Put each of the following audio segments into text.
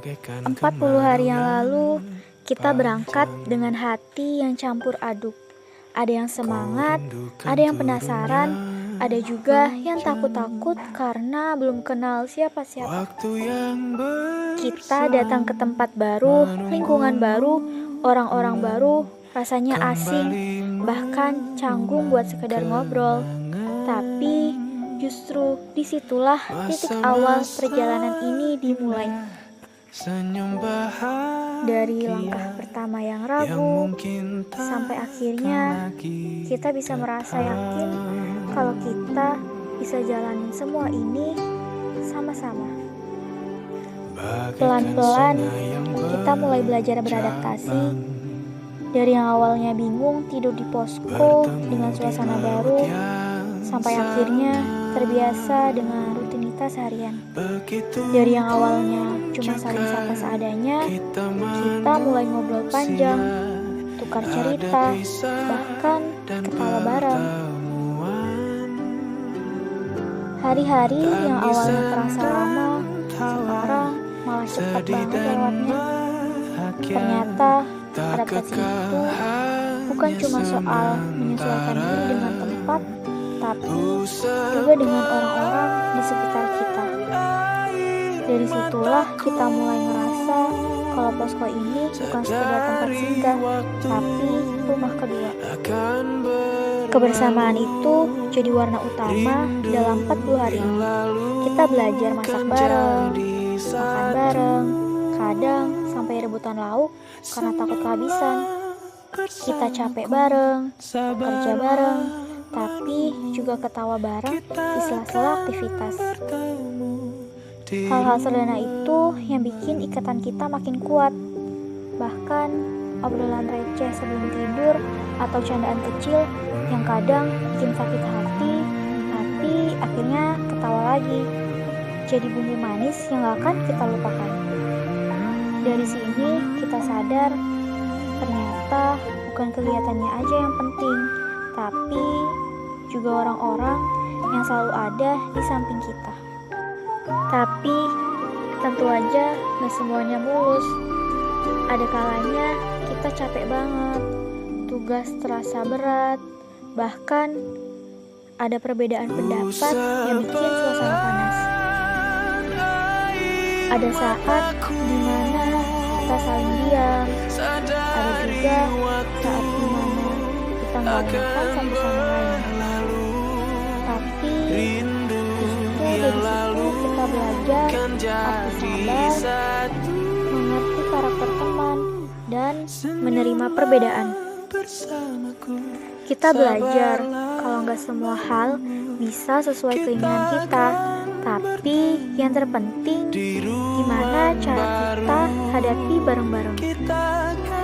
40 hari yang lalu, kita berangkat dengan hati yang campur aduk. Ada yang semangat, ada yang penasaran, ada juga yang takut-takut karena belum kenal siapa-siapa. Kita datang ke tempat baru, lingkungan baru, orang-orang baru, rasanya asing, bahkan canggung buat sekedar ngobrol. Tapi justru disitulah titik awal perjalanan ini dimulai. Dari langkah pertama yang ragu, sampai akhirnya kita bisa merasa yakin kalau kita bisa jalanin semua ini sama-sama. Pelan-pelan kita mulai belajar beradaptasi. Dari yang awalnya bingung tidur di posko dengan suasana baru, sampai akhirnya terbiasa dengan rutinitas harian. Dari yang awalnya cuma saling sapa seadanya, kita mulai ngobrol panjang, tukar cerita, bahkan ketawa bareng. Hari-hari yang awalnya terasa lama, sekarang malah cepat banget lewatnya. Ternyata adaptasi itu bukan cuma soal menyesuaikan diri dengan tempat, tapi juga dengan orang-orang di sekitar kita. Dari situlah kita mulai ngerasa kalau posko ini bukan sekedar tempat singgah, tapi rumah kedua. Kebersamaan itu jadi warna utama dalam 40 hari ini. Kita belajar masak bareng, makan bareng, kadang sampai rebutan lauk karena takut kehabisan. Kita capek bareng, kerja bareng, tapi juga ketawa bareng di sela-sela aktivitas. Hal-hal sederhana itu yang bikin ikatan kita makin kuat. Bahkan obrolan receh sebelum tidur atau candaan kecil yang kadang bikin sakit hati, tapi akhirnya ketawa lagi. Jadi bumbu manis yang gak akan kita lupakan. Dari sini kita sadar ternyata bukan kelihatannya aja yang penting, tapi juga orang-orang yang selalu ada di samping kita. Tapi tentu aja gak semuanya mulus. Ada kalanya kita capek banget, tugas terasa berat, bahkan ada perbedaan pendapat yang bikin suasana panas. Ada saat dimana kita saling diam, ada juga saat dimana kita gak enakan satu sama lain. Tapi justru dari situ kita belajar arti sabar, mengerti karakter teman, dan menerima perbedaan. Kita belajar kalau gak semua hal bisa sesuai keinginan kita, tapi yang terpenting gimana cara kita hadapi bareng-bareng.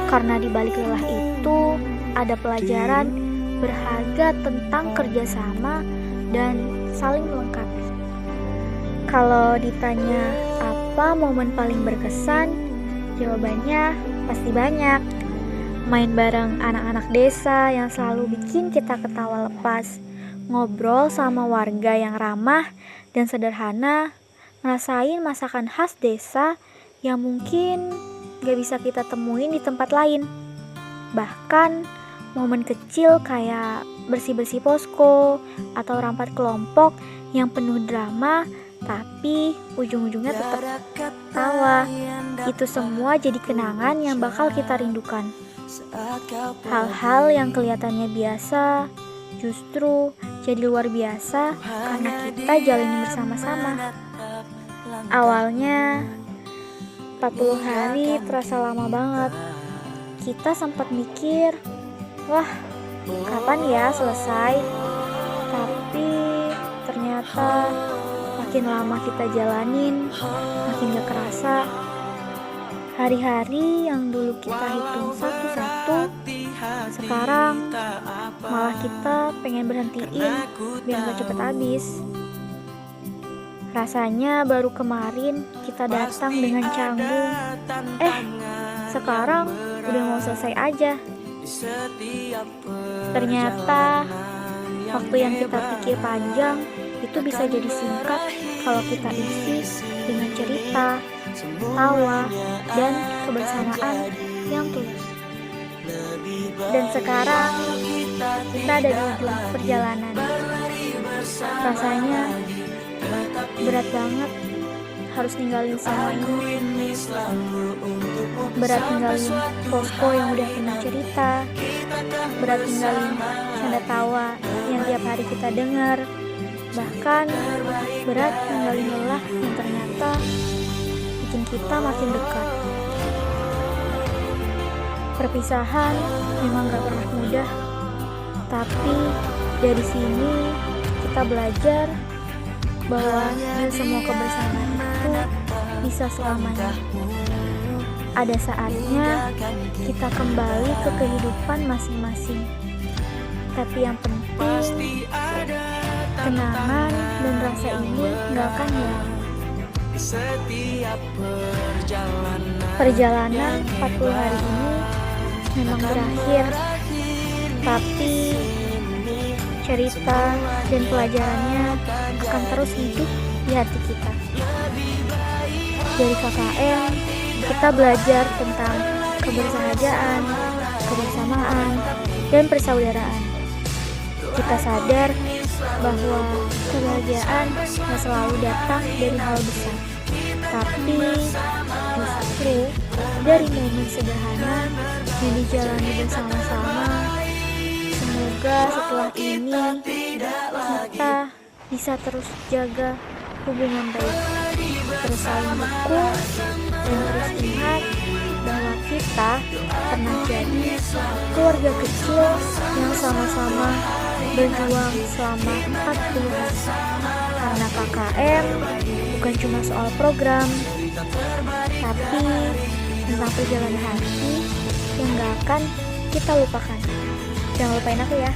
Karena di balik lelah itu ada pelajaran berharga tentang kerjasama dan saling melengkapi. Kalau ditanya apa momen paling berkesan, jawabannya pasti banyak. Main bareng anak-anak desa yang selalu bikin kita ketawa lepas, ngobrol sama warga yang ramah dan sederhana, ngerasain masakan khas desa yang mungkin gak bisa kita temuin di tempat lain. Bahkan momen kecil kayak bersih-bersih posko atau rapat kelompok yang penuh drama, tapi ujung-ujungnya tetap tawa. Itu semua jadi kenangan yang bakal kita rindukan. Hal-hal yang kelihatannya biasa justru jadi luar biasa karena kita jalani bersama-sama. Awalnya 40 hari terasa lama banget. Kita sempat mikir, wah, kapan ya selesai? Tapi ternyata makin lama kita jalanin, makin gak kerasa. Hari-hari yang dulu kita hitung satu-satu, sekarang malah kita pengen berhentiin biar gak cepet habis. Rasanya baru kemarin kita datang dengan canggung, sekarang udah mau selesai aja. Ternyata waktu yang kita pikir panjang itu bisa jadi singkat kalau kita isi dengan cerita, tawa, dan kebersamaan yang tulus. Dan sekarang kita ada di ujung perjalanan. Rasanya berat banget harus ninggalin semua ini. Berat ninggalin posko yang udah penuh cerita. Berat ninggalin canda tawa yang tiap hari kita dengar. Bahkan berat ninggalin lelah yang ternyata bikin kita makin dekat. Perpisahan memang gak pernah mudah, tapi dari sini kita belajar bahwa gak semua kebersamaan itu bisa selamanya. Ada saatnya kita kembali ke kehidupan masing-masing. Tapi yang penting, kenangan dan rasa ini gak akan hilang. Perjalanan 40 hari ini memang berakhir, tapi cerita dan pelajarannya akan terus hidup di hati kita. Dari KKN, kita belajar tentang kebersahajaan, kebersamaan, dan persaudaraan. Kita sadar bahwa kebahagiaan tidak selalu datang dari hal besar, tapi justru dari momen sederhana yang dijalani bersama-sama. Semoga setelah ini kita bisa terus jaga hubungan baik, terus saling dukung, dan terus ingat bahwa kita pernah jadi keluarga kecil yang sama-sama berjuang selama 40 hari. Karena KKN bukan cuma soal program, tapi tentang perjalanan hati yang gak akan kita lupakan. Jangan lupain aku ya.